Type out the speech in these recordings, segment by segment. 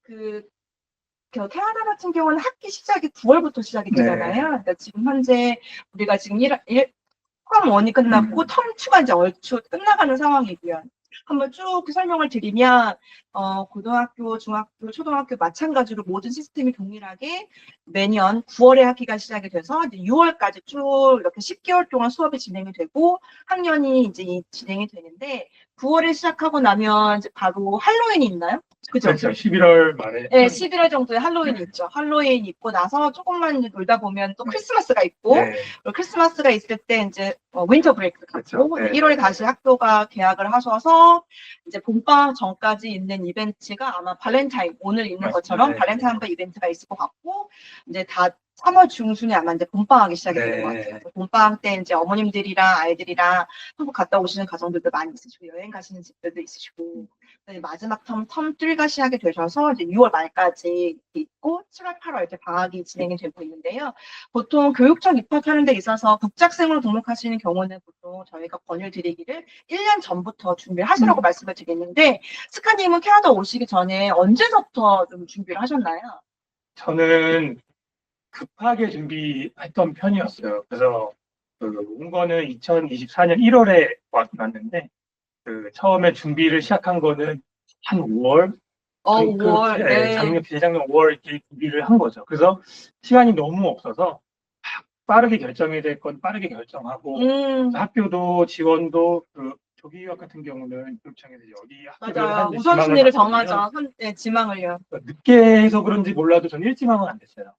그 캐나다 같은 경우는 학기 시작이 9월부터 시작이 되잖아요. 네. 그러니까 지금 현재 우리가 지금 텀 1이 끝났고 텀 2가 이제 얼추 끝나가는 상황이고요. 한번 쭉 설명을 드리면 고등학교, 중학교, 초등학교 마찬가지로 모든 시스템이 동일하게 매년 9월에 학기가 시작이 돼서 이제 6월까지 쭉 이렇게 10개월 동안 수업이 진행이 되고 학년이 이제 진행이 되는데 9월에 시작하고 나면 이제 바로 할로윈이 있나요? 그죠? 그렇죠. 11월 말에. 네, 11월 정도에 할로윈이 있죠. 할로윈 있고 나서 조금만 이제 놀다 보면 또 크리스마스가 있고, 네. 크리스마스가 있을 때 이제 윈터 브레이크 그렇죠. 갖고 네. 1월에 다시 학교가 개학을 하셔서 이제 봄방학 전까지 있는 이벤트가 아마 발렌타인 오늘 있는 것처럼 네. 발렌타인데이 이벤트가 있을 것 같고 이제 다 3월 중순에 아마 이제 봄방학이 시작이 되는 것 같아요. 봄방학 때 이제 어머님들이랑 아이들이랑 한국 갔다 오시는 가정들도 많이 있으시고 여행 가시는 집들도 있으시고 마지막 텀 3가 시작이 되셔서 이제 6월 말까지 있고 7월, 8월 이제 방학이 진행이 되고 있는데요. 보통 교육청 입학하는 데 있어서 국제학생으로 등록하시는 경우는 보통 저희가 권유를 드리기를 1년 전부터 준비를 하시라고 말씀을 드리는데 스카님은 캐나다 오시기 전에 언제부터 좀 준비를 하셨나요? 저는 급하게 준비했던 편이었어요. 그래서 온 거는 2024년 1월에 왔는데 처음에 준비를 시작한 거는 한 5월, 5월, 네. 재작년 5월 이렇게 준비를 한 거죠. 그래서 시간이 너무 없어서 빠르게 결정이 될 건 빠르게 결정하고 학교도 지원도 조기 유학 같은 경우는 교육청에서 어디 학교를 하는지 우선순위를 정하죠. 네, 지망을요. 늦게 해서 그런지 몰라도 저는 1지망은 안 됐어요.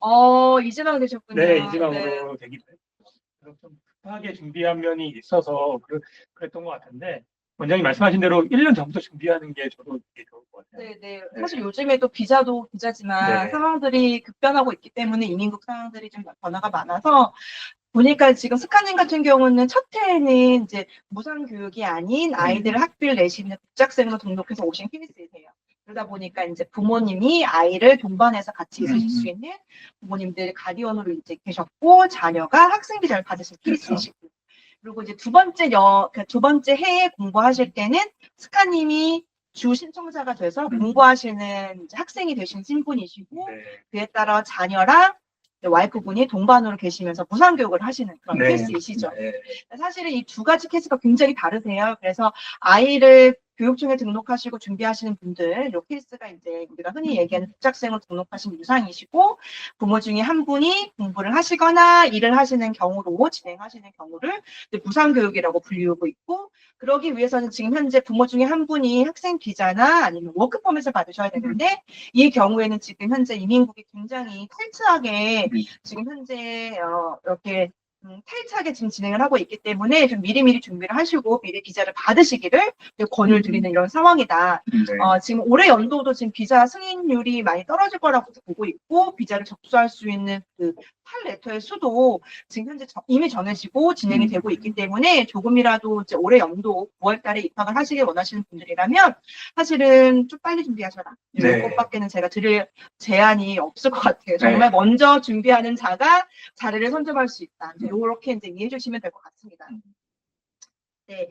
이지망 되셨군요. 네, 2지망으로 되기도 했고 그래서 좀 급하게 준비한 면이 있어서 그랬던 것 같은데 원장님 말씀하신 대로 1년 전부터 준비하는 게 저도 되게 좋을 것 같아요. 네. 사실 요즘에도 비자도 비자지만 상황들이 급변하고 있기 때문에 이민국 상황들이 좀 변화가 많아서 보니까 지금 스카님 같은 경우는 첫 해에는 이제 무상 교육이 아닌 아이들을 학비를 내시는 국제학생으로 등록해서 오신 케이스이세요. 그러다 보니까 이제 부모님이 아이를 동반해서 같이 있으실 수 있는 부모님들 가디언으로 이제 계셨고 자녀가 학생 비자를 받으신 케이스이시고 그리고 이제 두 번째 해에 공부하실 때는 스카님이 주 신청자가 돼서 공부하시는 이제 학생이 되신 신분이시고 그에 따라 자녀랑 와이프분이 동반으로 계시면서 무상교육을 하시는 그런 케이스이시죠. 사실은 이 두 가지 케이스가 굉장히 다르세요. 그래서 아이를 교육청에 등록하시고 준비하시는 분들, 이 케이스가 이제 우리가 흔히 얘기하는 국제학생으로 등록하신 유상이시고 부모 중에 한 분이 공부를 하시거나 일을 하시는 경우로 진행하시는 경우를 무상교육이라고 불리우고 있고 그러기 위해서는 지금 현재 부모 중에 한 분이 학생 비자나 아니면 워크퍼밋을 받으셔야 되는데 이 경우에는 지금 현재 이민국이 굉장히 타이트하게 지금 현재 이렇게 타이트하게 지금 진행을 하고 있기 때문에 좀 미리미리 준비를 하시고 미리 비자를 받으시기를 권유를 드리는 이런 상황이다. 지금 올해 연도도 지금 비자 승인율이 많이 떨어질 거라고 보고 있고 비자를 접수할 수 있는 그 팔레터의 수도 지금 현재 이미 정해지고 진행이 되고 있기 때문에 조금이라도 이제 올해 연도 9월 달에 입학을 하시길 원하시는 분들이라면 사실은 좀 빨리 준비하셔라. 이것밖에는 제가 드릴 제안이 없을 것 같아요. 정말 먼저 준비하는 자가 자리를 선점할 수 있다. 이렇게 이제 이해해 주시면 될 것 같습니다. 네,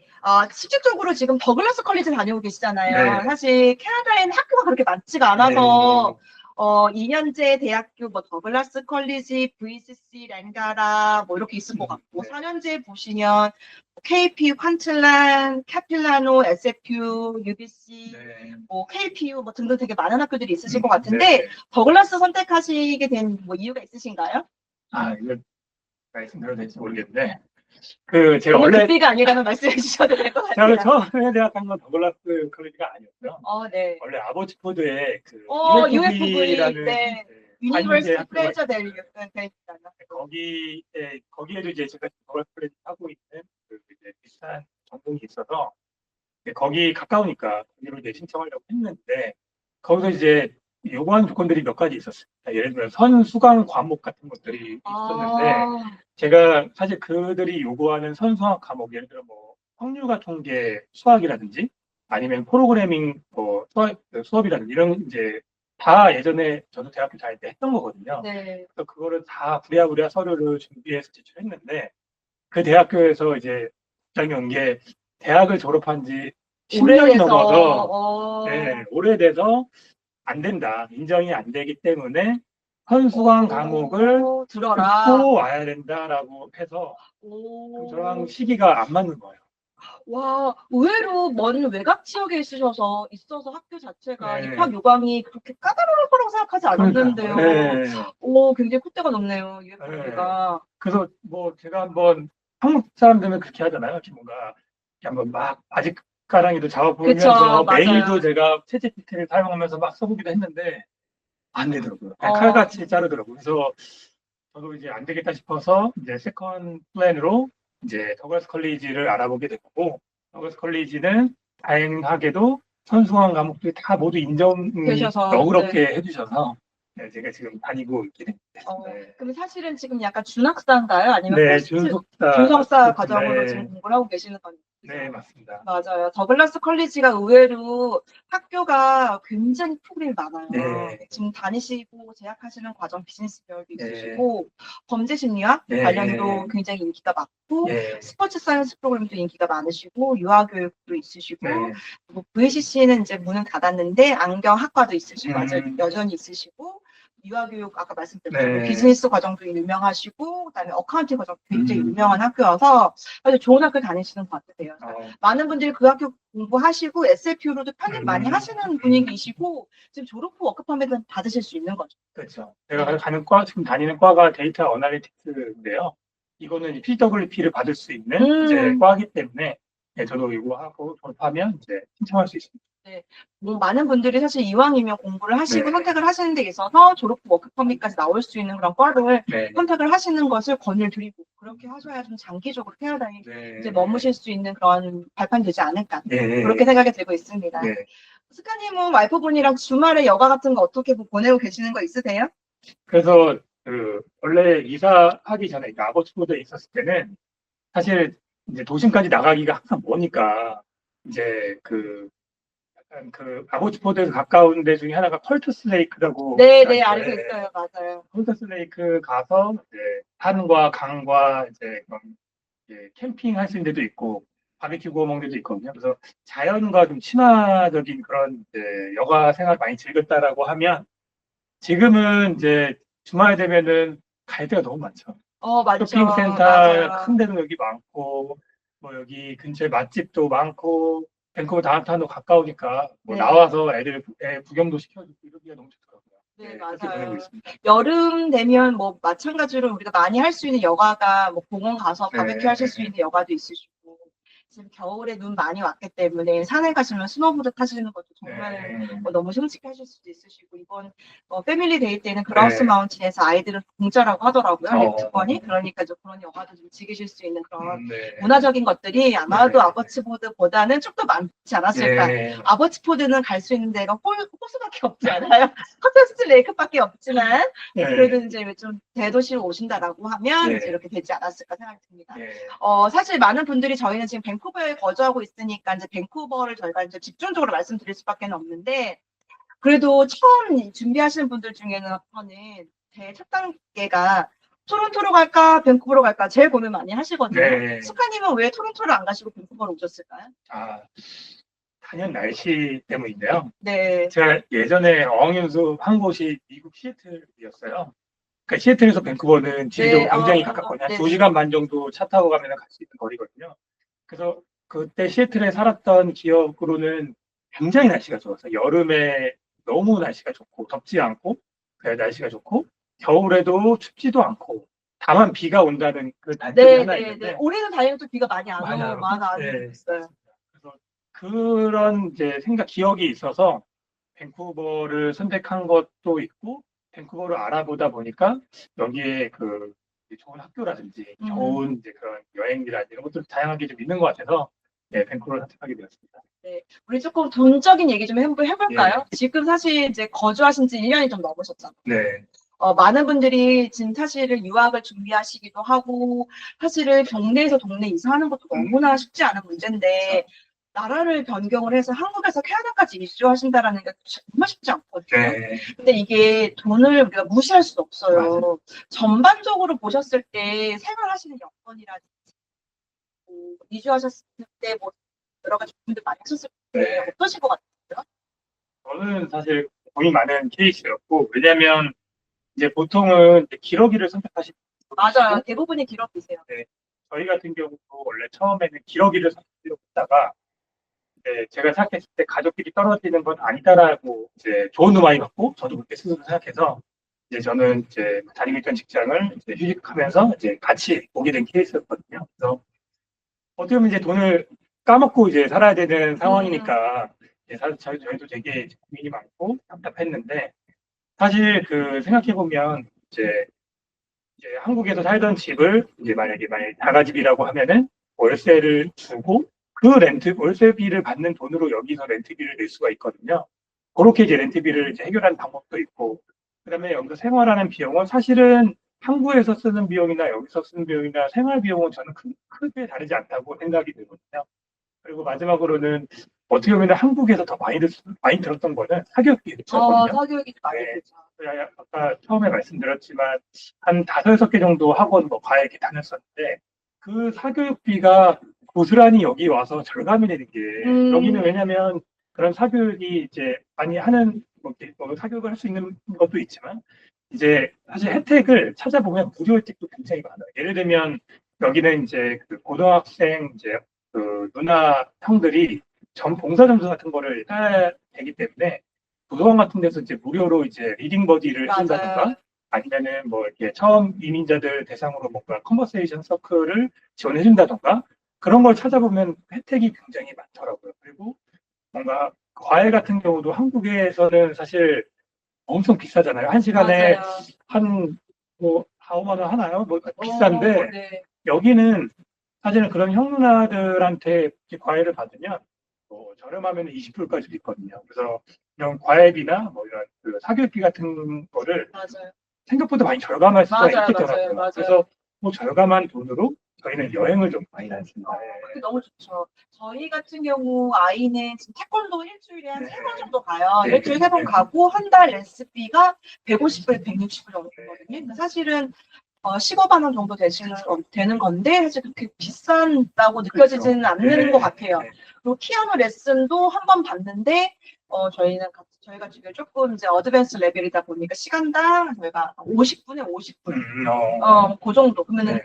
실질적으로 지금 더글라스 컬리지 다니고 계시잖아요. 사실 캐나다에는 학교가 그렇게 많지가 않아서 2년제 대학교 뭐 더글라스 컬리지, VCC, 랭가라 뭐 이렇게 있을 것 같고 4년제 보시면 KPU, 칸틀란, 카필라노, SFU, UBC, 뭐 KPU 뭐 등등 되게 많은 학교들이 있으실 것 같은데 더글라스 선택하시게 된 뭐 이유가 있으신가요? 이거 말씀드려도 될지 모르겠는데 제가 원래 급비가 아니라면 말씀해 주셔도 될 것 같아요. 제가 처음에 대학한 건 더글라스 컬리지가 아니었고요. 원래 아버지포드에 UFV라는 유니버시티 프레저 밸류 거기에도 이제 제가 더글라스 컬리지 하고 있는 이제 비슷한 전공이 있어서 거기 가까우니까 거기로 이제 신청하려고 했는데 거기서 이제 요구하는 조건들이 몇 가지 있었습니다. 예를 들면 선수강 과목 같은 것들이 있었는데 제가 사실 그들이 요구하는 선수학 과목 예를 들어 뭐 확률과 통계 수학이라든지 아니면 프로그래밍 뭐 수업이라든지 이런 이제 다 예전에 저도 대학교 다닐 때 했던 거거든요. 그래서 그거를 다 부랴부랴 서류를 준비해서 제출했는데 그 대학교에서 이제 걱정이 온 게 대학을 졸업한 지 10년이 넘어서 오래돼서 안 된다. 인정이 안 되기 때문에 선수관 과목을 들어라. 듣고 와야 된다라고 해서 저랑 시기가 안 맞는 거예요. 와, 의외로 먼 외곽 지역에 있어서 학교 자체가 네. 입학 요강이 그렇게 까다로울 거라고 생각하지 않았는데요. 네. 오, 굉장히 콧대가 높네요, UFB가. 그래서 뭐 제가 한번 한국 사람들은 그렇게 하잖아요. 이렇게 뭔가 이렇게 한번 막 바짓가랑이도 그쵸, 잡아보면서 맞아요. 메일도 제가 챗GPT를 사용하면서 막 써보기도 했는데 안 되더라고요. 그냥 칼같이 자르더라고요. 그래서 저도 이제 안 되겠다 싶어서 이제 세컨 플랜으로 이제 더글라스 컬리지를 알아보게 됐고, 더글라스 컬리지는 다행하게도 선수관 과목들이 다 모두 인정이 되셔서, 너그럽게 해주셔서 네, 제가 지금 다니고 있게 됐습니다. 네. 그럼 사실은 지금 약간 준학사인가요? 아니면 네, 포스트, 준석사 준석사 과정으로 네. 지금 공부를 하고 계시는 건가요? 네, 맞습니다. 맞아요. 더글라스 컬리지가 의외로 학교가 굉장히 프로그램이 많아요. 네. 지금 다니시고 재학하시는 과정 비즈니스 계열도 네. 있으시고 범죄 심리학 네. 관련도 굉장히 인기가 많고 네. 스포츠 사이언스 프로그램도 인기가 많으시고 유아교육도 있으시고 네. 뭐 VCC는 이제 문은 닫았는데 안경학과도 있으시고 아직 음. 여전히 있으시고 유아교육 아까 말씀드렸죠. 네. 비즈니스 과정도 유명하시고 그다음에 어카운팅 과정도 굉장히 유명한 학교여서 아주 좋은 학교 다니시는 것 같으세요. 많은 분들이 그 학교 공부하시고 SFU로도 편입 많이 하시는 분위기이시고 지금 졸업 후 워크퍼밋은 받으실 수 있는 거죠. 그렇죠. 제가 가는 과, 지금 다니는 과가 데이터 어널리틱스인데요. 이거는 PWP를 받을 수 있는 이제 과이기 때문에 네, 저도 이거 하고 졸업하면 이제 신청할 수 있습니다. 네, 뭐 많은 분들이 사실 이왕이면 공부를 하시고 네. 선택을 하시는 데 있어서 졸업 후 워크퍼밋까지 나올 수 있는 그런 과를 네. 선택을 하시는 것을 권유드리고 그렇게 하셔야 좀 장기적으로 캐나다에 네. 이제 머무실 수 있는 그런 발판이 되지 않을까 네. 그렇게 생각이 들고 있습니다. 네. 스카님은 와이프분이랑 주말에 여가 같은 거 어떻게 보내고 계시는 거 있으세요? 그래서 원래 이사하기 전에 아버지보드에 있었을 때는 사실 이제 도심까지 나가기가 항상 머니까 이제 약간 아보츠포드에서 가까운 데 중에 하나가 펄투스 레이크라고. 네, 알고 있어요. 맞아요. 펄투스 레이크 가서 이제 산과 강과 이제 그런 캠핑 할 수 있는 데도 있고 바비큐 구워 먹는 데도 있거든요. 그래서 자연과 좀 친화적인 그런 이제 여가 생활 많이 즐겼다라고 하면 지금은 이제 주말 되면은 갈 데가 너무 많죠. 맞죠. 쇼핑센터 맞아요. 큰 데도 여기 많고 뭐 여기 근처에 맛집도 많고 밴쿠버 다운타운도 가까우니까 뭐 네. 나와서 애 구경도 시켜주고 이러기가 너무 좋더라고요. 네, 그렇게 맞아요. 보내고 있습니다. 여름 되면 뭐 마찬가지로 우리가 많이 할 수 있는 여가가 뭐 공원 가서 바베큐 네. 하실 수 있는 여가도 있으시고 지금 겨울에 눈 많이 왔기 때문에 산에 가시면 스노보드 타시는 것도 정말 너무 끔찍하실 수도 있으시고 이번 패밀리 데이 때는 그라우스 마운틴에서 아이들은 공짜라고 하더라고요. 립트권이 그러니까 좀 그런 여가도 좀 즐기실 수 있는 그런 문화적인 것들이 아마도 아버츠보드보다는 좀 더 많지 않았을까. 아버츠보드는 갈 수 있는 데가 호수밖에 없지 않아요. 커터스 레이크밖에 없지만 그래도 이제 좀 대도시로 오신다라고 하면 이제 이렇게 되지 않았을까 생각이 듭니다. 사실 많은 분들이 저희는 지금 밴쿠버에 거주하고 있으니까 이제 밴쿠버를 저희가 이제 집중적으로 말씀드릴 수밖에 없는데 그래도 처음 준비하시는 분들 중에는 제 첫 단계가 토론토로 갈까 밴쿠버로 갈까 제일 고민 많이 하시거든요. 스카님은 왜 토론토를 안 가시고 밴쿠버로 오셨을까요? 단연 날씨 때문인데요. 네. 제가 예전에 어학연수 한 곳이 미국 시애틀이었어요. 그러니까 시애틀에서 밴쿠버는 지리적으로 굉장히 가깝거든요. 한 2시간 반 정도 차 타고 가면 갈 수 있는 거리거든요. 그래서 그때 시애틀에 살았던 기억으로는 굉장히 날씨가 좋았어요. 여름에 너무 날씨가 좋고 덥지 않고 날씨가 좋고 겨울에도 춥지도 않고 다만 비가 온다는 그 단점이 하나 있는데 올해는 다행히 또 비가 많이 안 오고 있어요. 그래서 그런 이제 기억이 있어서 밴쿠버를 선택한 것도 있고 밴쿠버를 알아보다 보니까 여기에 좋은 학교라든지 좋은 이제 그런 여행지라든지 이런 것들 다양하게 좀 있는 것 같아서 밴쿠버를 선택하게 되었습니다. 네, 우리 조금 돈적인 얘기 좀 해볼까요? 지금 사실 이제 거주하신 지 1년이 좀 넘으셨잖아요. 네. 많은 분들이 지금 사실은 유학을 준비하시기도 하고 사실은 동네에서 동네 이사하는 것도 너무나 쉽지 않은 문제인데 나라를 변경을 해서 한국에서 캐나다까지 이주하신다라는 게 정말 쉽지 않거든요. 근데 이게 돈을 우리가 무시할 수 없어요. 맞아요. 전반적으로 보셨을 때 생활하시는 여건이라든지 이주하셨을 때 뭐 여러 가지 고민들 많이 하셨을 때 어떠실 것 같아요? 저는 사실 돈이 많은 케이스였고, 왜냐면 이제 보통은 이제 기러기를 선택하시는 분들이 맞아요. 있고, 대부분이 기록이세요. 네, 저희 같은 경우도 원래 처음에는 기러기를 선택하려고 했다가 이제 제가 생각했을 때 가족끼리 떨어지는 건 아니다라고 이제 조언도 많이 받고 저도 그렇게 스스로 생각해서 이제 저는 이제 다니고 있던 직장을 이제 휴직하면서 이제 같이 오게 된 케이스였거든요. 그래서 어떻게 보면 이제 돈을 까먹고 이제 살아야 되는 상황이니까 이제 사실 저희도 되게 고민이 많고 답답했는데 사실 그 생각해 보면 이제 한국에서 살던 집을 이제 만약에 다가집이라고 하면은 월세를 주고 그 월세비를 받는 돈으로 여기서 렌트비를 낼 수가 있거든요. 그렇게 이제 렌트비를 이제 해결하는 방법도 있고, 그다음에 여기서 생활하는 비용은 사실은 한국에서 쓰는 비용이나 여기서 쓰는 비용이나 생활 비용은 저는 크게 다르지 않다고 생각이 들거든요. 그리고 마지막으로는 어떻게 보면 한국에서 더 많이 들었던 거는 사교육비 들었거든요. 사교육이 많이 네. 들죠. 아까 처음에 말씀드렸지만 한 다섯 여섯 개 정도 학원 뭐 과외 다녔었는데 그 사교육비가 고스란히 여기 와서 절감이 되는 게 여기는 왜냐면 그런 사교육이 이제 많이 하는 뭐 사교육을 할 수 있는 것도 있지만 이제 사실 혜택을 찾아보면 무료 혜택도 굉장히 많아요. 예를 들면 여기는 이제 그 고등학생 이제 그 누나 형들이 전 봉사 점수 같은 거를 해야 되기 때문에 도서관 같은 데서 이제 무료로 이제 리딩 버디를 맞아요. 해준다던가 아니면은 뭐 이렇게 처음 이민자들 대상으로 뭔가 컨버세이션 서클을 지원해준다던가 그런 걸 찾아보면 혜택이 굉장히 많더라고요. 그리고 뭔가 과외 같은 경우도 한국에서는 사실 엄청 비싸잖아요. 한 시간에 맞아요. 한 뭐 4, 5만 원 하나요? 뭐 비싼데 네. 여기는 사실은 그런 형 누나들한테 이렇게 과외를 받으면 뭐 저렴하면 20%까지도 있거든요. 그래서 이런 과외비나 뭐 이런 그 사교육비 같은 거를 맞아요. 생각보다 많이 절감할 수가 맞아요. 있겠더라고요. 맞아요. 그래서 뭐 절감한 돈으로 저희는 여행을 좀 많이 다녔습니다. 그게 너무 좋죠. 저희 같은 경우 아이는 지금 태권도 일주일에 한 네. 3번 정도 가요. 네. 일주일에 3번 네. 가고 한 달 레슨비가 150불, 160불 정도 되거든요. 그러니까 사실은 15만 원 정도 되는 건데 사실 그렇게 비싼다고 느껴지지는 그렇죠. 않는 네. 것 같아요. 네. 그리고 피아노 레슨도 한 번 받는데 저희가 지금 조금 이제 어드밴스 레벨이다 보니까 시간당 저희가 50분에 50불 그 정도 그러면은 네.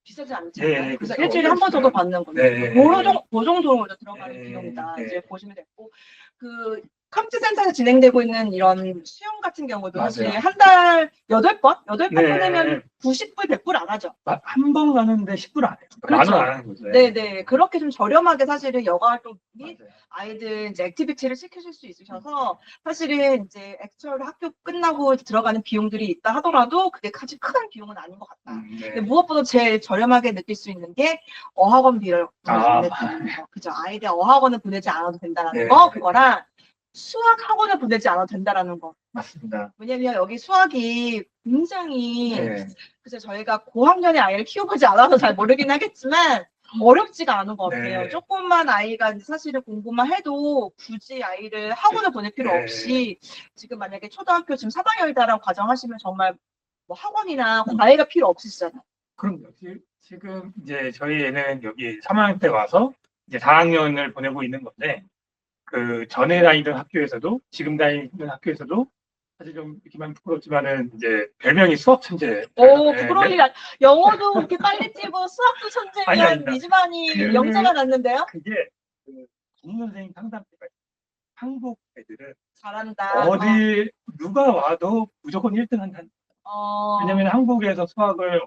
비싸지 않잖아요. 네, 그래서 그렇죠. 일주일에 한 번 정도 받는 건데 네. 그 정도로 들어가는 네. 비용이다. 네. 이제 보시면 됐고 그 컴퓨터센터에서 진행되고 있는 이런 수영 같은 경우도 사실 맞아요. 한 달 8번 네. 끊으면 90불, 100불 안 하죠. 한 번 가는데 10불 안 해요. 그렇죠. 만원 안 하는 거죠. 네네. 그렇게 좀 저렴하게 사실은 여가 활동이 맞아요. 아이들 이제 액티비티를 시키실 수 있으셔서 사실은 이제 액츄얼 학교 끝나고 들어가는 비용들이 있다 하더라도 그게 아주 큰 비용은 아닌 것 같다. 네. 근데 무엇보다 제일 저렴하게 느낄 수 있는 게 어학원비를 보내지 않는 거. 그죠. 아이들 어학원을 보내지 않아도 된다라는 네. 거. 그거랑 수학 학원을 보내지 않아도 된다라는 거. 맞습니다. 왜냐면 여기 수학이 굉장히 네. 그래서 저희가 고학년의 아이를 키워보지 않아서 잘 모르긴 하겠지만 어렵지가 않은 것 같아요. 네. 조금만 아이가 이제 사실은 공부만 해도 굳이 아이를 학원을 보낼 필요 네. 없이 지금 만약에 초등학교 지금 4학년이다라고 가정하시면 정말 뭐 학원이나 과외가 필요 없으시잖아요. 그럼요. 지금 이제 저희 애는 여기 3학년 때 와서 이제 4학년을 보내고 있는 건데 그 전에 다니던 학교에서도 지금 다니는 학교에서도 사실 좀 이렇게만 부끄럽지만은 이제 별명이 수학 천재. 부러울 일 영어도 그렇게 빨리 뛰고 수학도 천재면 아닙니다. 미즈만이 영재가 났는데요? 그게 그 전문 선생님 상담 때가 한국 애들은 잘한다. 어디 누가 와도 무조건 1등 한다는. 왜냐면 한국에서 수학을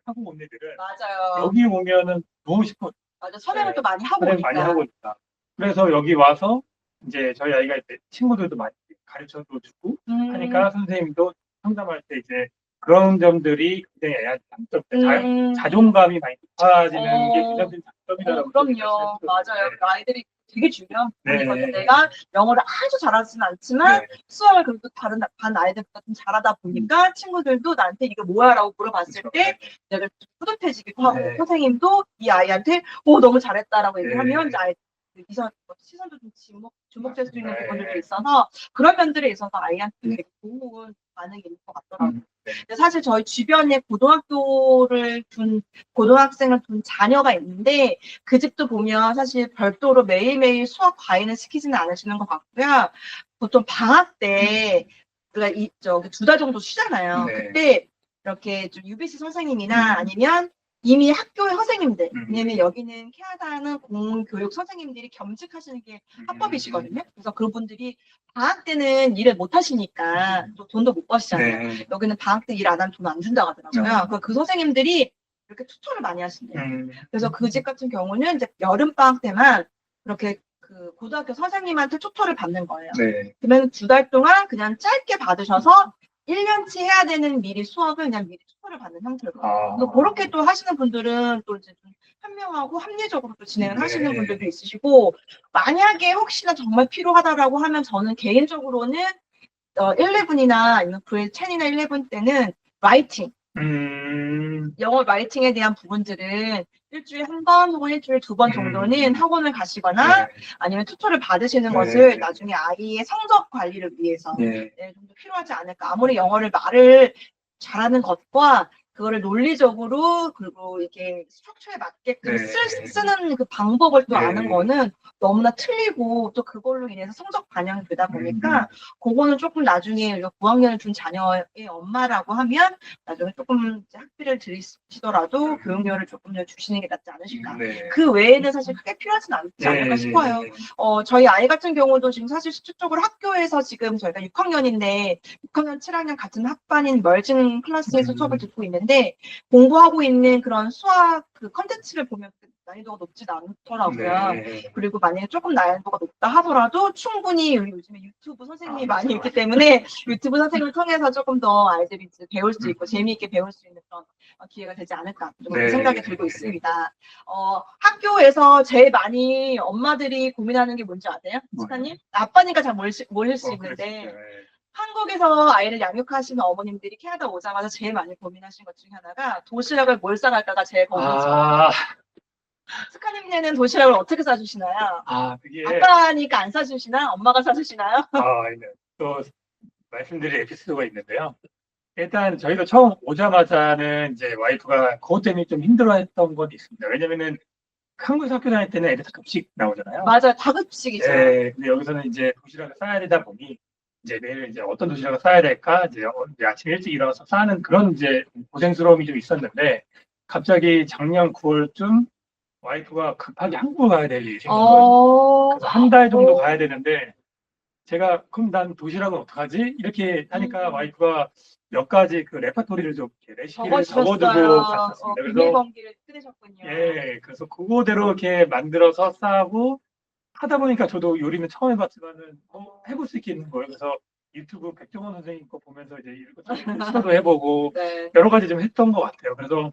하고 온 애들은 맞아요. 여기 오면은 너무 쉽고 맞아. 선행을 또 많이 하고 선행 오니까. 많이 하고 있다. 그래서 여기 와서 이제 저희 아이가 이제 친구들도 많이 가르쳐도 주고 하니까 선생님도 상담할 때 이제 그런 점들이 굉장히 애한테 장점, 자존감이 많이 높아지는 게 굉장히 장점이라고. 그럼요. 맞아요. 네. 아이들이 되게 중요한 부분이거든요. 네. 내가 영어를 아주 잘하지는 않지만 네. 수학을 그래도 다른 반 아이들보다 좀 잘하다 보니까 친구들도 나한테 이게 뭐야라고 물어봤을 그렇죠. 때 내가 좀 뿌듯해지기도 하고 네. 선생님도 이 아이한테 너무 잘했다라고 얘기하면 네. 이제 아이 시선도 좀 주목될 수 있는 부분들도 있어서 그런 면들에 있어서 아이한테 되게 좋은 반응이 있는 것 같더라고요. 근데 사실 저희 주변에 고등학생을 둔 자녀가 있는데 그 집도 보면 사실 별도로 매일매일 수학 과외는 시키지는 않으시는 것 같고요. 보통 방학 때 우리가 저기 2달 정도 쉬잖아요. 네. 그때 이렇게 좀 UBC 선생님이나 아니면 이미 학교의 선생님들, 왜냐면 여기는 캐나다는 공교육 선생님들이 겸직하시는 게 합법이시거든요. 그래서 그분들이 방학 때는 일을 못 하시니까 또 돈도 못 버시잖아요. 네. 여기는 방학 때 일 안 하면 돈 안 준다고 하더라고요. 그래서 그 선생님들이 이렇게 투토를 많이 하신대요. 그래서 그 집 같은 경우는 이제 여름 방학 때만 이렇게 그 고등학교 선생님한테 투토를 받는 거예요. 네. 그러면 2달 동안 그냥 짧게 받으셔서 1년치 해야 되는 미리 수업을 그냥 미리 투토를 받는 형태로. 그래서 그렇게 또 하시는 분들은 또 이제 좀 현명하고 합리적으로 또 진행을 하시는 네. 분들도 있으시고, 만약에 혹시나 정말 필요하다라고 하면 저는 개인적으로는 11이나 아니면 10이나 11 때는 라이팅, 영어 라이팅에 대한 부분들은 일주일에 한 번 혹은 일주일에 2번 정도는 학원을 가시거나 네. 아니면 투토를 받으시는 네. 것을 나중에 아이의 성적 관리를 위해서 네. 좀 더 필요하지 않을까. 아무리 영어를 말을 잘하는 것과 그거를 논리적으로 그리고 이렇게 스트럭처에 맞게끔 네. 쓰는 그 방법을 또 네. 아는 거는 너무나 틀리고 또 그걸로 인해서 성적 반영이 되다 보니까 그거는 조금 나중에 우리가 9학년을 둔 자녀의 엄마라고 하면 나중에 조금 이제 학비를 들이시더라도 교육료를 조금 더 주시는 게 낫지 않으실까. 네. 그 외에는 사실 크게 필요하진 않지 않을까 싶어요. 저희 아이 같은 경우도 지금 사실 실질적으로 학교에서 지금 저희가 6학년인데 6학년, 7학년 같은 학반인 멀진 클래스에서 수업을 듣고 있는데 공부하고 있는 그런 수학 그 컨텐츠를 보면 난이도가 높지 않더라고요. 네. 그리고 만약에 조금 난이도가 높다 하더라도 충분히 요즘에 유튜브 선생님이 많이 있기 때문에 유튜브 선생님을 통해서 조금 더 아이들이 이제 배울 수 있고 재미있게 배울 수 있는 그런 기회가 되지 않을까 그런 생각이 들고 있습니다. 학교에서 제일 많이 엄마들이 고민하는 게 뭔지 아세요? 스카님? 아빠니까 잘 모를 수 있는데 한국에서 아이를 양육하시는 어머님들이 캐나다 오자마자 제일 많이 고민하시는 것 중에 하나가 도시락을 뭘 싸갈까가 제일 고민이죠. 스카님네는 도시락을 어떻게 싸주시나요? 그게 아빠니까 안 싸주시나? 엄마가 싸주시나요? 네. 또 말씀드릴 에피소드가 있는데요. 일단 저희도 처음 오자마자는 이제 와이프가 그것 때문에 좀 힘들어했던 건 있습니다. 왜냐면은 한국에서 학교 다닐 때는 애들 다 급식 나오잖아요. 맞아요, 다급식이죠. 네, 근데 여기서는 이제 도시락을 싸야 되다 보니 이제 매일 이제 어떤 도시락을 싸야 될까 이제 아침 일찍 일어나서 싸는 그런 이제 고생스러움이 좀 있었는데 갑자기 작년 9월쯤 와이프가 급하게 한국을 가야 될 일이 생긴 거예요. 그래서 한 달 정도 가야 되는데 제가 그럼 난 도시락은 어떡하지? 이렇게 하니까 와이프가 몇 가지 그 레퍼토리를 좀 이렇게 레시피를 적어두고 갔었습니다. 그래서 비닐봉지를 뜯으셨군요. 예, 그래서 그거대로 이렇게 만들어서 싸고 하다 보니까 저도 요리는 처음 해봤지만은 해볼 수 있겠는 거예요. 그래서 유튜브 백종원 선생님 거 보면서 이제 이것저것 시도도 해보고 네. 여러 가지 좀 했던 것 같아요. 그래서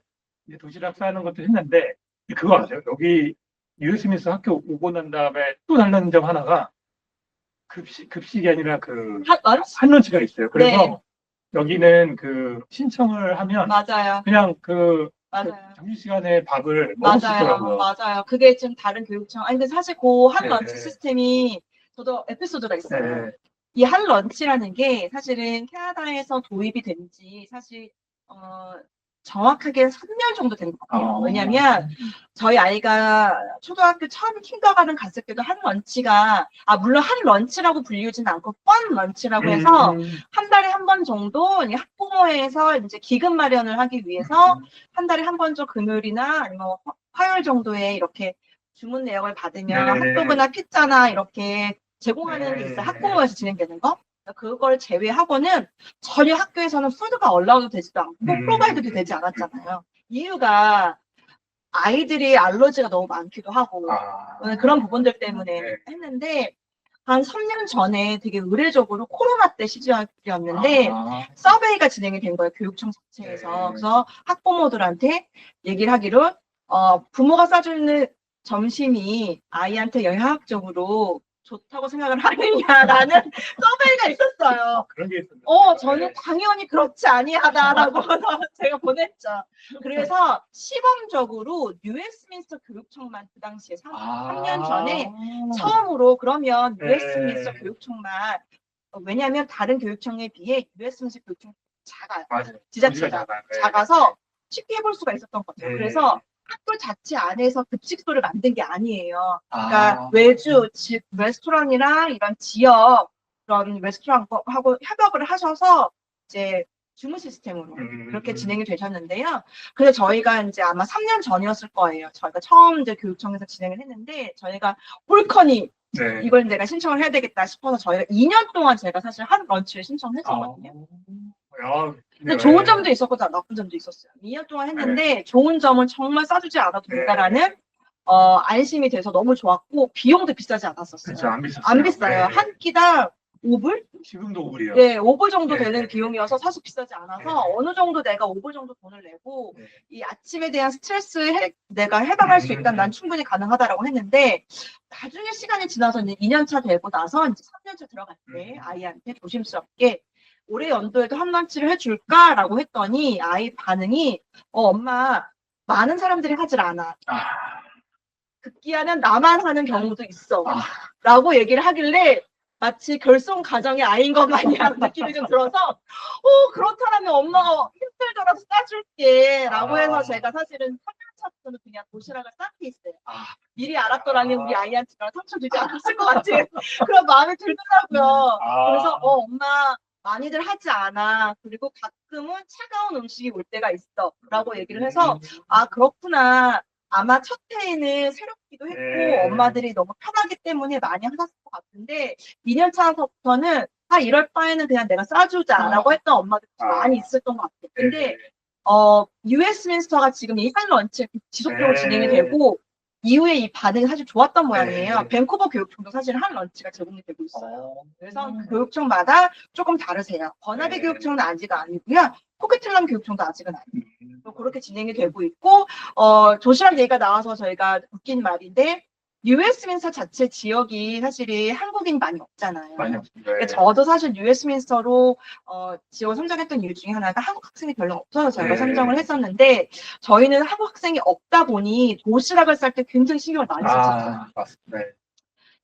이제 도시락 싸는 것도 했는데 그거 아세요? 여기 US 미스 학교 오고 난 다음에 또 다른 점 하나가 급식이 아니라 그 한런치가 있어요. 그래서 네. 여기는 그 신청을 하면 맞아요. 그냥 그 맞아요. 점심시간에 밥을 먹을 수 있더라고요. 맞아요. 그게 좀 다른 교육청. 아니, 근데 사실 그 한 네. 런치 시스템이 저도 에피소드가 있어요. 네. 이 한 런치라는 게 사실은 캐나다에서 도입이 된 지 사실 정확하게 3년 정도 된 것 같아요. 왜냐면 저희 아이가 초등학교 처음 킨더가든 갔을 때도 한 런치가 물론 한 런치라고 불리우진 않고 펀 런치라고 해서 한 달에 한 번 정도 학부모회에서 이제 기금 마련을 하기 위해서 한 달에 한 번 정도 금요일이나 아니면 화요일 정도에 이렇게 주문 내역을 받으면 핫도그나 피자나 이렇게 제공하는 게 있어요. 학부모에서 진행되는 거. 그걸 제외하고는 전혀 학교에서는 푸드가 올라오도 되지도 않고 프로바이드도 되지 않았잖아요. 이유가 아이들이 알러지가 너무 많기도 하고 그런 부분들 때문에 했는데 한 3년 전에 되게 의례적으로 코로나 때 시작이었는데 서베이가 진행이 된 거예요. 교육청 자체에서. 그래서 학부모들한테 얘기를 하기로 부모가 싸주는 점심이 아이한테 영양학적으로 좋다고 생각을 하느냐라는 서베이가 있었어요. 그런 게 있었어요. 저는 당연히 그렇지 아니하다라고 제가 보냈죠. 그래서 시범적으로 뉴웨스민스터 교육청만 그 당시에 3년 전에 처음으로 그러면 뉴웨스민스터 교육청만 왜냐하면 다른 교육청에 비해 뉴웨스민스터 교육청 작아요. 맞아요. 지자체가 작아서 쉽게 해볼 수가 있었던 것 같아요. 그래서 학교 자체 안에서 급식소를 만든 게 아니에요. 그러니까 외주, 즉 레스토랑이랑 이런 지역 그런 레스토랑하고 협업을 하셔서 이제 주문 시스템으로 그렇게 진행이 되셨는데요. 그래서 저희가 이제 아마 3년 전이었을 거예요. 저희가 처음 이제 교육청에서 진행을 했는데 저희가 홀커니 네. 이걸 내가 신청을 해야 되겠다 싶어서 저희가 2년 동안 제가 사실 한 런치를 신청을 했었거든요. 야, 근데 좋은 점도 있었고 나쁜 점도 있었어요. 2년 동안 했는데 좋은 점은 정말 싸주지 않아도 된다라는 안심이 돼서 너무 좋았고 비용도 비싸지 않았었어요. 그렇죠. 안 비쌌어요. 안 비싸요. 네. 한 끼당 5불? 지금도 오불이요. 네, 5불 정도 네. 되는 비용이어서 사실 비싸지 않아서 네. 어느 정도 내가 5불 정도 돈을 내고 네. 이 아침에 대한 스트레스에 내가 해방할 수 있다면 난 충분히 가능하다라고 했는데 나중에 시간이 지나서 이제 2년차 되고 나서 이제 3년차 들어갈 때 아이한테 조심스럽게 올해 연도에도 한 런치를 해줄까라고 했더니 아이 반응이 엄마 많은 사람들이 하질 않아. 급기야는 나만 하는 경우도 있어. 라고 얘기를 하길래 마치 결손 가정의 아이인 것 마냥 느낌이 좀 들어서 그렇다면 엄마가 힘들더라도 싸줄게 라고 해서 제가 사실은 3년차부터는 그냥 도시락을 싸게 있어요. 미리 알았더라면 우리 아이한테 상처 주지 않았을 것 같은 그런 마음이 들더라고요. 그래서 엄마 많이들 하지 않아. 그리고 가끔은 차가운 음식이 올 때가 있어. 라고 얘기를 해서 그렇구나. 아마 첫 해에는 새롭기도 했고 엄마들이 너무 편하기 때문에 많이 하셨을 것 같은데 2년 차서부터는 이럴 바에는 그냥 내가 싸주자라고 했던 엄마들이 많이 있었던 것 같아요. 근데 US민스터가 지금 이 한 런치 지속적으로 진행이 되고 이후에 이 반응이 사실 좋았던 모양이에요. 밴쿠버 교육청도 사실 한 런치가 제공이 되고 있어요. 그래서 교육청마다 조금 다르세요. 버나비 교육청은 아직 아니고요. 코키틀람 교육청도 아직은 아니에요. 그렇게 진행이 되고 있고 도시락 얘기가 나와서 저희가 웃긴 말인데 US민스터 자체 지역이 사실이 한국인 많이 없잖아요. 많이 없습니다. 그러니까 저도 사실 US민스터로 지원 선정했던 이유 중에 하나가 한국 학생이 별로 없어서 저희가 선정을 했었는데 저희는 한국 학생이 없다 보니 도시락을 쌀 때 굉장히 신경을 많이 썼어요. 맞습니다.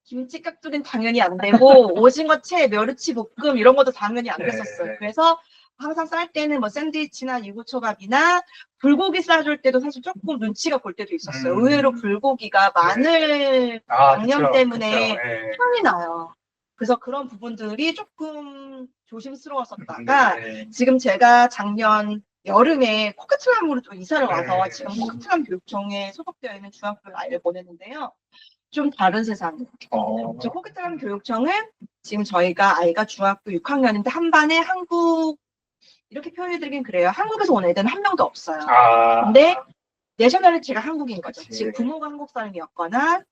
김치 깍두기는 당연히 안 되고 오징어 채, 멸치 볶음 이런 것도 당연히 안 됐었어요. 그래서 항상 쌀 때는 뭐 샌드위치나 유부초밥이나 불고기 싸줄 때도 사실 조금 눈치가 볼 때도 있었어요. 의외로 불고기가 마늘 양념 때문에 향이 나요. 그래서 그런 부분들이 조금 조심스러웠었다가 지금 제가 작년 여름에 코키틀람으로 또 이사를 와서 지금 코키틀람 교육청에 소속되어 있는 중학교 아이를 보냈는데요. 좀 다른 세상이에요. 저 코키틀람 교육청은 지금 저희가 아이가 중학교 6학년인데 한 반에 한국 이렇게 표현해드리긴 그래요. 한국에서 온 애들은 한 명도 없어요. 근데 내셔널리티가 한국인 거죠. 지금 부모가 한국 사람이었거나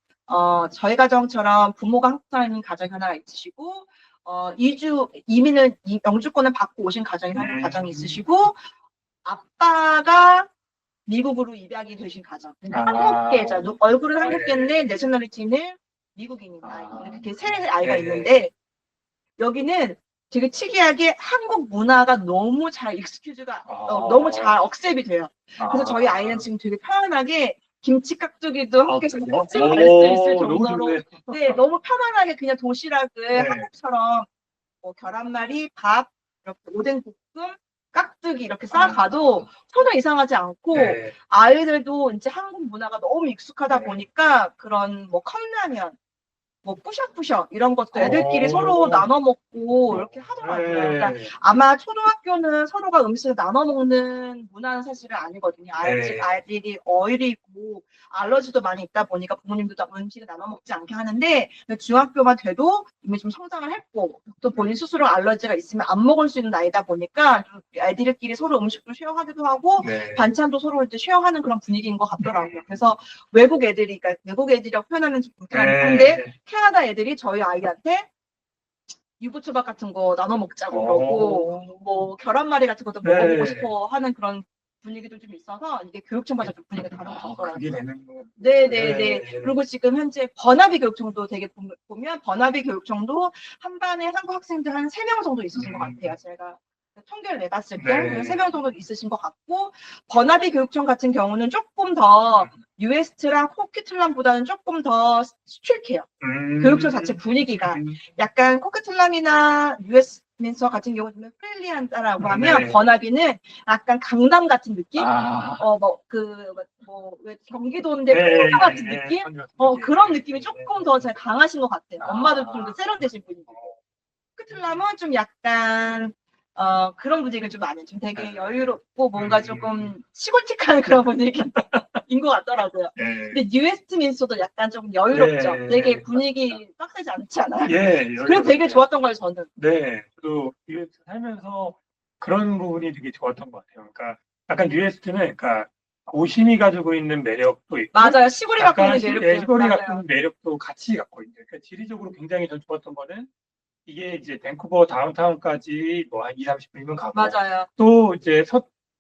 저희 가정처럼 부모가 한국 사람인 가정이 하나 있으시고 이민을 영주권을 받고 오신 가정이 한국 가정이 있으시고 아빠가 미국으로 입양이 되신 가정. 한국계죠. 얼굴은 한국계인데 내셔널리티는 미국인인 아이. 이렇게 세 아이가 있는데 여기는 되게 특이하게 한국 문화가 너무 잘 익스큐즈가 너무 잘 억셉이 돼요. 그래서 저희 아이는 지금 되게 편안하게 김치 깍두기도 한국에서 먹을 수 있을 정도로 너무 편안하게 그냥 도시락을 한국처럼 뭐 계란말이, 밥, 이렇게 오뎅 볶음, 깍두기 이렇게 싸가도 전혀 이상하지 않고 아이들도 이제 한국 문화가 너무 익숙하다 보니까 그런 뭐 컵라면 뭐 뿌셔뿌셔 이런 것도 애들끼리 서로 나눠 먹고 이렇게 하더라고요. 그러니까 아마 초등학교는 서로가 음식을 나눠 먹는 문화는 사실은 아니거든요. 아이들이 어리고 알러지도 많이 있다 보니까 부모님도 음식을 나눠 먹지 않게 하는데 중학교만 돼도 이미 좀 성장을 했고 또 본인 스스로 알러지가 있으면 안 먹을 수 있는 나이다 보니까 애들끼리 서로 음식도 쉐어하기도 하고 반찬도 서로 이제 쉐어하는 그런 분위기인 것 같더라고요. 그래서 외국 애들이, 그러니까 외국 애들이라고 표현하면 좀 불편한데 캐나다 애들이 저희 아이한테 유부초밥 같은 거 나눠 먹자고 그러고 뭐 계란말이 같은 것도 먹어보고 싶어 하는 그런 분위기도 좀 있어서 이게 교육청마다 좀 분위기가 다른 것 같더라고요. 네네네. 그리고 지금 현재 버나비 교육청도 되게 보면 버나비 교육청도 한 반에 한국 학생들 한 3명 정도 있으신 것 같아요. 제가 통계를 내봤을 때 3명 정도 있으신 것 같고 버나비 교육청 같은 경우는 조금 더 US트랑 코키틀람보다는 조금 더 스트릭해요. 교육청 자체 분위기가 약간 코키틀람이나 US민스터 같은 경우는 프렌리한다라고 하면 버나비는 약간 강남 같은 느낌? 왜 경기도인데 평화 같은 느낌? 그런 느낌이 조금 더 잘 강하신 것 같아요. 엄마들 좀 더 세련되신 분이고. 코크틀람은 좀 약간 그런 분위기가 좀 많아요. 좀 되게 여유롭고 뭔가 조금 시골틱한 그런 분위기인 것 같더라고요. 예. 근데 뉴웨스트민스터도 약간 좀 여유롭죠. 네. 되게 분위기 빡세지 않지 않아요? 예, 그래서 되게 좋았던 거예요, 저는. 네, 저도 뉴에스트 살면서 그런 부분이 되게 좋았던 것 같아요. 그러니까 약간 뉴에스트는 그러니까 도심이 가지고 있는 매력도 있고 맞아요. 시골이 갖고 있는 매력도 시골이 갖고 맞아요. 있는 매력도 같이 갖고 있는. 그러니까 지리적으로 굉장히 전 좋았던 거는 이게 이제 밴쿠버 다운타운까지 뭐 한 2, 30분이면 가고 맞아요. 또 이제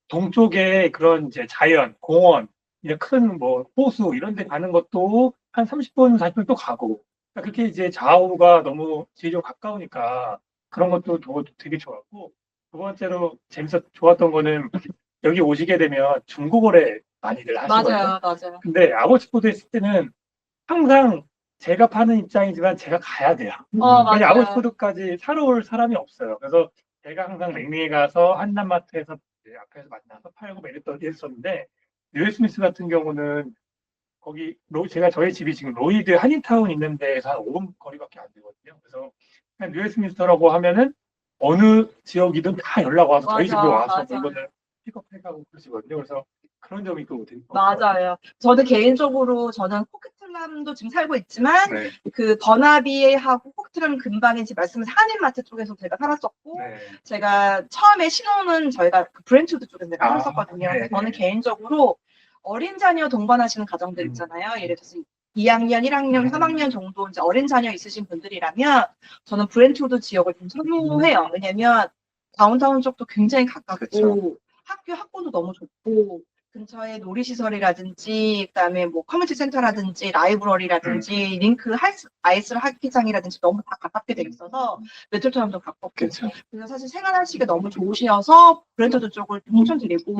동쪽에 그런 이제 자연, 공원, 이제 큰 뭐 호수 이런 데 가는 것도 한 30분, 40분 또 가고 그러니까 그렇게 이제 좌우가 너무 지리적으로 가까우니까 그런 것도 되게 좋았고 두 번째로 좋았던 거는 여기 오시게 되면 중국어를 많이들 하시거든요. 맞아요. 맞아요. 근데 아버지포드 했을 때는 항상 제가 파는 입장이지만 제가 가야 돼요. 왜냐면 맞아요. 아버지푸드까지 사러 올 사람이 없어요. 그래서 제가 항상 랭리에 가서 한남마트에서 이제 앞에서 만나서 팔고 막 이랬었는데 뉴 스미스 같은 경우는 거기 제가 저희 집이 지금 로이드 한인타운 있는 데에서 한 5분 거리밖에 안 되거든요. 그래서 그냥 뉴 스미스터라고 하면은 어느 지역이든 다 연락 와서 저희 집으로 와서 맞아. 물건을 픽업해가고 그러시거든요. 그래서 그런 점이 또 맞아요. 저도 개인적으로 저는 코크틀람도 지금 살고 있지만 네. 그 버나비하고 코크틀람 근방에 지금 말씀하신 한인마트 쪽에서 제가 살았었고 네. 제가 처음에 신혼은 저희가 그 브랜트우드 쪽에서 제가 살았었거든요. 네. 저는 개인적으로 어린 자녀 동반하시는 가정들 있잖아요. 예를 들어서 2학년, 1학년, 3학년 정도 이제 어린 자녀 있으신 분들이라면 저는 브랜트우드 지역을 좀 선호해요. 왜냐면 다운타운 쪽도 굉장히 가깝고 그쵸. 학교도 너무 좋고 근처에 놀이시설이라든지 그다음에 뭐 커뮤니티 센터라든지 라이브러리라든지 링크 아이스 하키장이라든지 너무 다 가깝게 돼 있어서 메트로타운도 가깝고 그쵸. 그래서 사실 생활하시기 너무 좋으셔서 브랜트우드 쪽을 추천드리고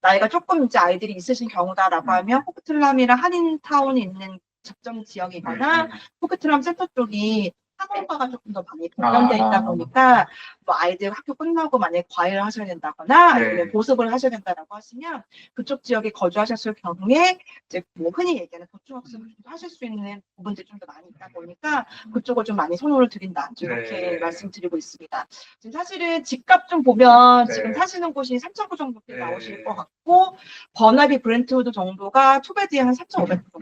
나이가 조금 이제 아이들이 있으신 경우다라고 하면 코크틀람이랑 한인타운이 있는 접점 지역이거나 코크틀람 센터 쪽이 학원가가 조금 더 많이 발전돼 있다 보니까 뭐 아이들 학교 끝나고 만약에 과외를 하셔야 된다거나 아니면 보습을 하셔야 된다라고 하시면 그쪽 지역에 거주하셨을 경우에 이제 뭐 흔히 얘기하는 도중학습을 하실 수 있는 부분들이 좀 더 많이 있다 보니까 그쪽을 좀 많이 선호를 드린다 이렇게 말씀드리고 있습니다. 지금 사실은 집값 좀 보면 지금 사시는 곳이 3,900 정도 나오실 것 같고 버나비 브렌트우드 정도가 투베드에 한 3,500 정도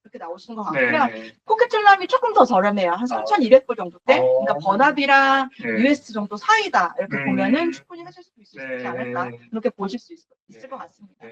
그렇게 나오시는 것 같고요. 코크틀람이 조금 더 저렴해요. 한 3,200불 정도대. 그러니까 버나비랑 US 정도 사이다. 이렇게 보면은 충분히 하실 수 있지 않을까. 그렇게 보실 수 있을 것 같습니다.